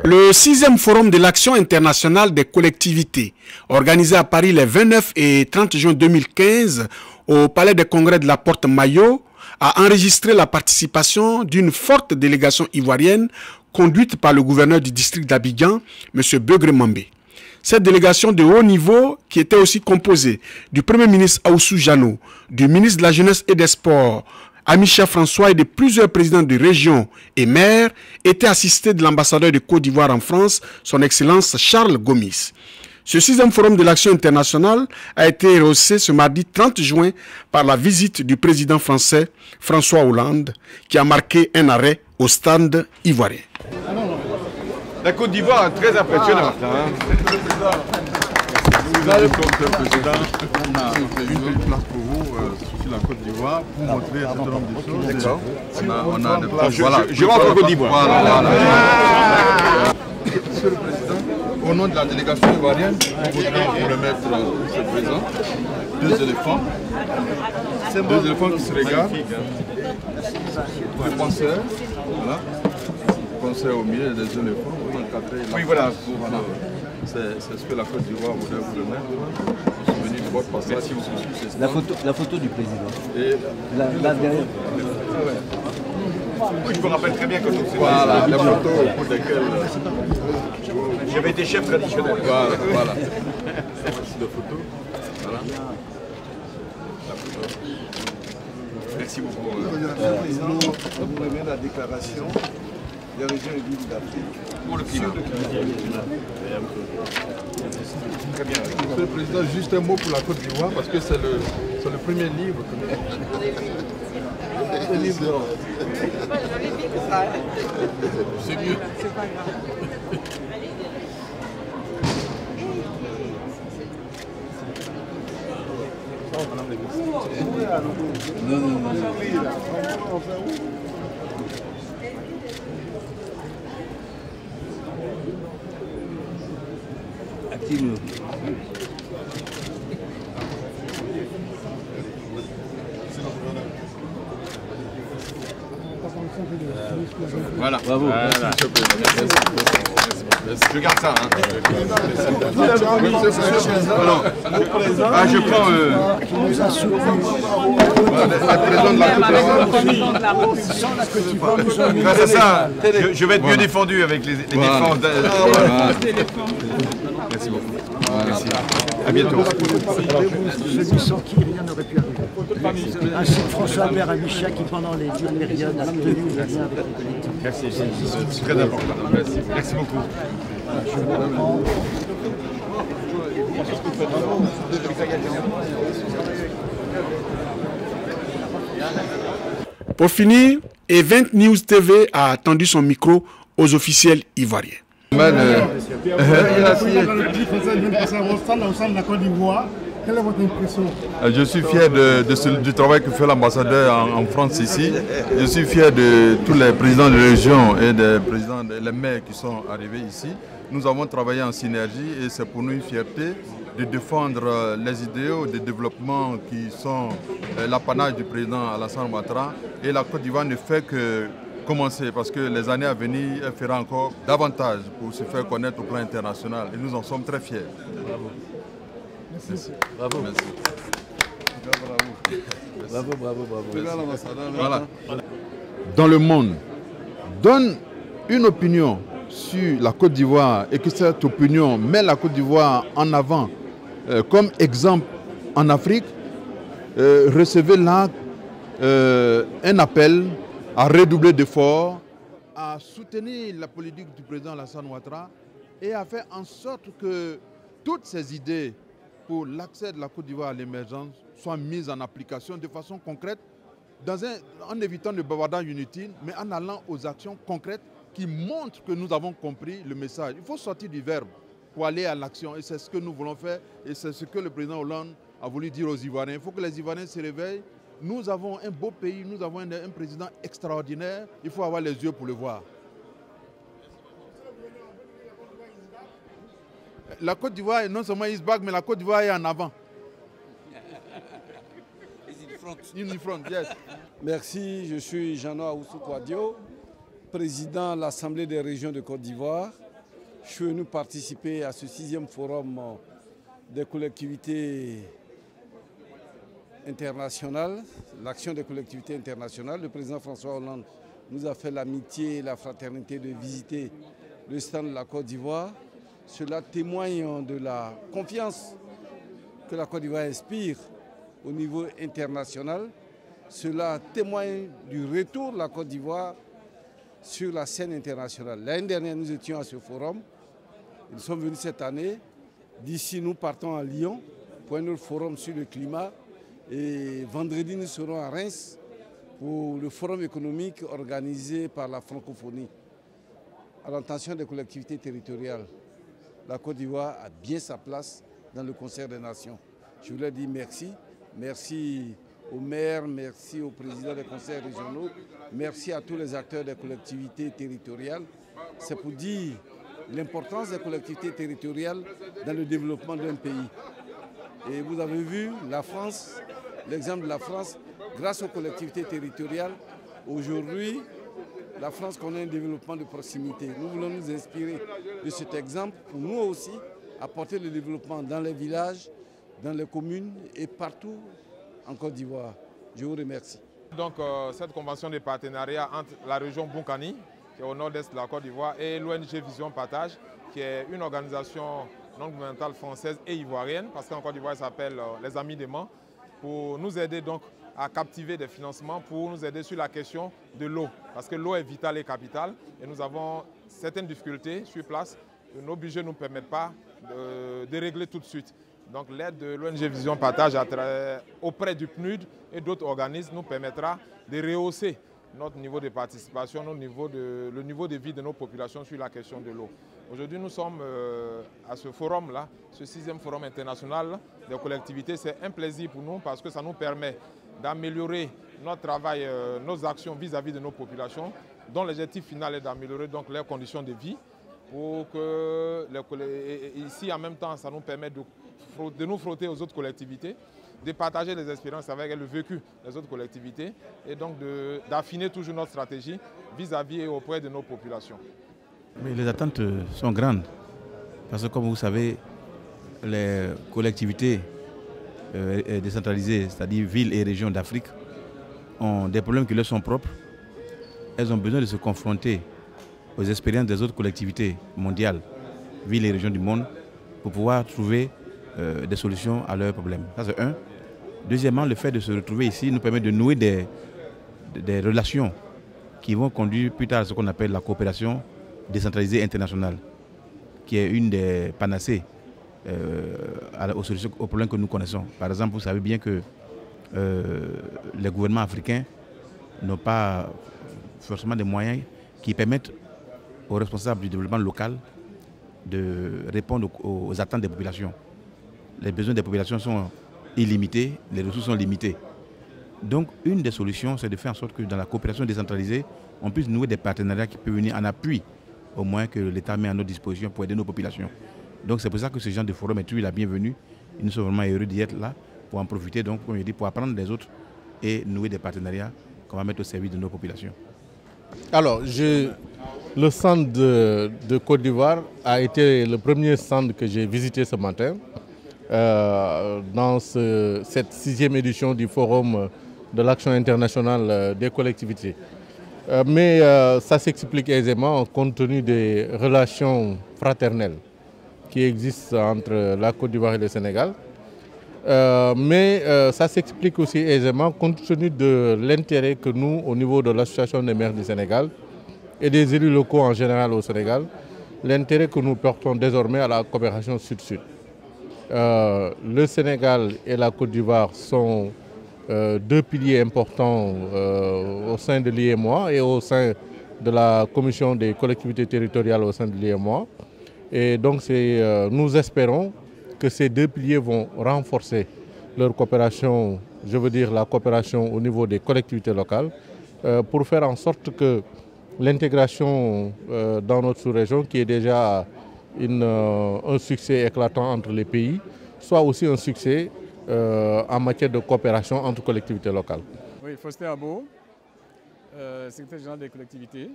Le 6e forum de l'action internationale des collectivités, organisé à Paris les 29 et 30 juin 2015 au Palais des Congrès de la Porte-Maillot, a enregistré la participation d'une forte délégation ivoirienne conduite par le gouverneur du district d'Abidjan, M. Beugre Mambé. Cette délégation de haut niveau, qui était aussi composée du Premier ministre Aoussou Jano, du ministre de la Jeunesse et des Sports, Amicha François et de plusieurs présidents de régions et maires, était assistée de l'ambassadeur de Côte d'Ivoire en France, son Excellence Charles Gomis. Ce 6e forum de l'action internationale a été rehaussé ce mardi 30 juin par la visite du président français François Hollande, qui a marqué un arrêt au stand ivoirien. La Côte d'Ivoire est très impressionnante. Vous avez donc, Président, on a une petite place pour vous sur la Côte d'Ivoire pour montrer un certain nombre de choses. On a des places. Voilà. Je rentre en Côte d'Ivoire. Voilà. Monsieur le Président, au nom de la délégation ivoirienne, on voudrait vous remettre ce présent. Deux éléphants. Deux éléphants qui se regardent. Des penseurs. Voilà. Penseurs au milieu des éléphants. Vous encadrez. Oui, voilà. C'est ce que la Côte d'Ivoire voudrait vous remettre. Au souvenir de votre passage. La photo du président. Et là derrière. Oui, je me rappelle très bien quand on s'est voilà, la photo au cours desquelles j'avais été chef traditionnel. Voilà. Voici la photo. Voilà. La photo. Merci beaucoup. Président, vous remet la déclaration des régions et villes d'Afrique. Pour le climat. Très bien. Monsieur le Président, juste un mot pour la Côte d'Ivoire, parce que c'est le premier livre que nous... Le livre de l'ordre. C'est mieux. Active-le. Voilà. Bravo. Voilà. Je garde ça. Hein. Ah, je prends. Grâce à ça, je vais être mieux défendu avec les défenses. Merci beaucoup. Merci. À bientôt. Celui sans qui rien n'aurait pu arriver. Ainsi que François Albert Amicha qui pendant les dures périodes a tenu le lien avec les collectivités. Merci, c'est très important. Merci beaucoup. Pour finir, Event News TV a tendu son micro aux officiels ivoiriens. Quelle est votre impression? Je suis fier du travail que fait l'ambassadeur en France ici. Je suis fier de tous les présidents de région et des présidents, les maires qui sont arrivés ici. Nous avons travaillé en synergie et c'est pour nous une fierté de défendre les idéaux de développement qui sont l'apanage du président Alassane Ouattara. Et la Côte d'Ivoire ne fait que commencer parce que les années à venir, elle fera encore davantage pour se faire connaître au plan international. Et nous en sommes très fiers. Bravo. Merci. Bravo. Merci. Bravo. Voilà. Dans le monde, donne une opinion sur la Côte d'Ivoire et que cette opinion met la Côte d'Ivoire en avant comme exemple en Afrique, recevez là un appel à redoubler d'efforts, à soutenir la politique du président Alassane Ouattara et à faire en sorte que toutes ces idées pour l'accès de la Côte d'Ivoire à l'émergence soient mises en application de façon concrète, en évitant le bavardage inutile, mais en allant aux actions concrètes qui montrent que nous avons compris le message. Il faut sortir du verbe pour aller à l'action et c'est ce que nous voulons faire et c'est ce que le président Hollande a voulu dire aux Ivoiriens. Il faut que les Ivoiriens se réveillent. Nous avons un beau pays, nous avons un président extraordinaire, il faut avoir les yeux pour le voir. La Côte d'Ivoire, non seulement is back, mais la Côte d'Ivoire est en avant. In front, yes. Merci, je suis Jeannot Aoussou Kouadio, président de l'Assemblée des régions de Côte d'Ivoire. Je suis venu participer à ce 6e forum des collectivités internationales, l'action des collectivités internationales. Le président François Hollande nous a fait l'amitié et la fraternité de visiter le stand de la Côte d'Ivoire. Cela témoigne de la confiance que la Côte d'Ivoire inspire au niveau international. Cela témoigne du retour de la Côte d'Ivoire sur la scène internationale. L'année dernière, nous étions à ce forum. Nous sommes venus cette année. D'ici, nous partons à Lyon pour un autre forum sur le climat. Et vendredi, nous serons à Reims pour le forum économique organisé par la francophonie. À l'intention des collectivités territoriales, la Côte d'Ivoire a bien sa place dans le concert des nations. Je voulais dire merci. Merci aux maires, merci aux présidents des conseils régionaux, merci à tous les acteurs des collectivités territoriales. C'est pour dire l'importance des collectivités territoriales dans le développement d'un pays. Et vous avez vu la France, l'exemple de la France, grâce aux collectivités territoriales, aujourd'hui, la France connaît un développement de proximité. Nous voulons nous inspirer de cet exemple pour nous aussi apporter le développement dans les villages, dans les communes et partout en Côte d'Ivoire. Je vous remercie. Donc cette convention de partenariat entre la région Boukani, qui est au nord-est de la Côte d'Ivoire, et l'ONG Vision Partage, qui est une organisation non gouvernementale française et ivoirienne, parce qu'en Côte d'Ivoire, elle s'appelle les Amis des Mans, pour nous aider donc à captiver des financements, pour nous aider sur la question de l'eau, parce que l'eau est vitale et capitale, et nous avons certaines difficultés sur place, que nos budgets ne nous permettent pas de régler tout de suite. Donc l'aide de l'ONG Vision Partage auprès du PNUD et d'autres organismes nous permettra de rehausser notre niveau de participation, le niveau de vie de nos populations sur la question de l'eau. Aujourd'hui, nous sommes à ce forum-là, ce 6e forum international des collectivités. C'est un plaisir pour nous parce que ça nous permet d'améliorer notre travail, nos actions vis-à-vis de nos populations, dont l'objectif final est d'améliorer donc leurs conditions de vie. Pour que ici, en même temps, ça nous permet de nous frotter aux autres collectivités, de partager les expériences avec le vécu des autres collectivités et donc d'affiner toujours notre stratégie vis-à-vis et auprès de nos populations. Mais les attentes sont grandes parce que, comme vous savez, les collectivités décentralisées, c'est-à-dire villes et régions d'Afrique, ont des problèmes qui leur sont propres. Elles ont besoin de se confronter aux expériences des autres collectivités mondiales, villes et régions du monde, pour pouvoir trouver des solutions à leurs problèmes. Ça, c'est un. Deuxièmement, le fait de se retrouver ici nous permet de nouer des relations qui vont conduire plus tard à ce qu'on appelle la coopération décentralisée internationale, qui est une des panacées aux problèmes que nous connaissons. Par exemple, vous savez bien que les gouvernements africains n'ont pas forcément des moyens qui permettent aux responsables du développement local de répondre aux attentes des populations. Les besoins des populations sont illimités, les ressources sont limitées. Donc, une des solutions, c'est de faire en sorte que dans la coopération décentralisée, on puisse nouer des partenariats qui peuvent venir en appui, au moins que l'État met à notre disposition pour aider nos populations. Donc, c'est pour ça que ce genre de forum est toujours la bienvenue. Nous sommes vraiment heureux d'y être là, pour en profiter, donc, comme je dis, pour apprendre des autres et nouer des partenariats qu'on va mettre au service de nos populations. Alors, le stand de Côte d'Ivoire a été le premier stand que j'ai visité ce matin dans cette 6e édition du Forum de l'Action internationale des collectivités. Mais ça s'explique aisément compte tenu des relations fraternelles qui existent entre la Côte d'Ivoire et le Sénégal. Mais ça s'explique aussi aisément compte tenu de l'intérêt que nous, au niveau de l'Association des maires du Sénégal et des élus locaux en général au Sénégal, l'intérêt que nous portons désormais à la coopération sud-sud. Le Sénégal et la Côte d'Ivoire sont deux piliers importants au sein de l'IEMOA et au sein de la commission des collectivités territoriales au sein de l'IEMOA. Et donc nous espérons que ces deux piliers vont renforcer leur coopération, je veux dire la coopération au niveau des collectivités locales, pour faire en sorte que l'intégration dans notre sous-région, qui est déjà un succès éclatant entre les pays, soit aussi un succès en matière de coopération entre collectivités locales. Oui, Faustin Abo, secrétaire général des collectivités.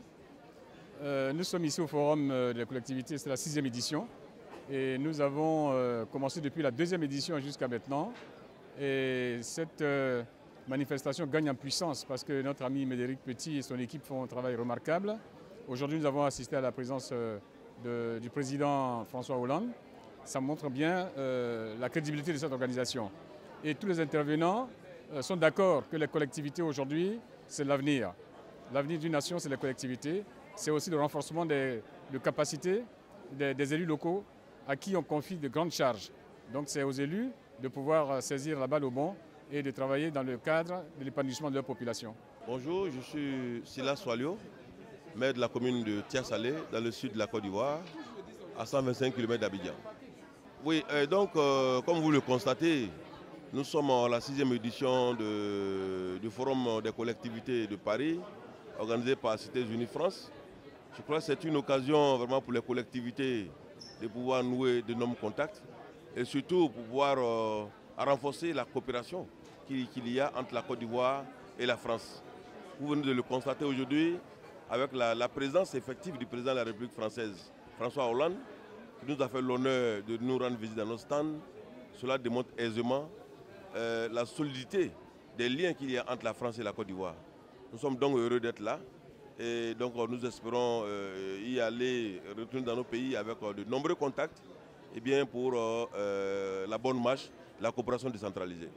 Nous sommes ici au Forum des collectivités, c'est la 6e édition. Et nous avons commencé depuis la 2e édition jusqu'à maintenant. Et cette manifestation gagne en puissance parce que notre ami Médéric Petit et son équipe font un travail remarquable. Aujourd'hui, nous avons assisté à la présence du président François Hollande. Ça montre bien la crédibilité de cette organisation. Et tous les intervenants sont d'accord que les collectivités aujourd'hui, c'est l'avenir. L'avenir d'une nation, c'est les collectivités. C'est aussi le renforcement de capacités des élus locaux à qui on confie de grandes charges. Donc c'est aux élus de pouvoir saisir la balle au bon et de travailler dans le cadre de l'épanouissement de leur population. Bonjour, je suis Silas Swalio, maire de la commune de Tia-Salé, dans le sud de la Côte d'Ivoire, à 125 km d'Abidjan. Oui, donc comme vous le constatez, nous sommes à la 6e édition du Forum des collectivités de Paris, organisé par Cités Unies France. Je crois que c'est une occasion vraiment pour les collectivités de pouvoir nouer de nombreux contacts et surtout pour pouvoir renforcer la coopération qu'il y a entre la Côte d'Ivoire et la France. Vous venez de le constater aujourd'hui avec la présence effective du président de la République française, François Hollande, qui nous a fait l'honneur de nous rendre visite dans nos stands. Cela démontre aisément la solidité des liens qu'il y a entre la France et la Côte d'Ivoire. Nous sommes donc heureux d'être là et donc nous espérons y aller, retourner dans nos pays avec de nombreux contacts et bien pour la bonne marche, la coopération décentralisée.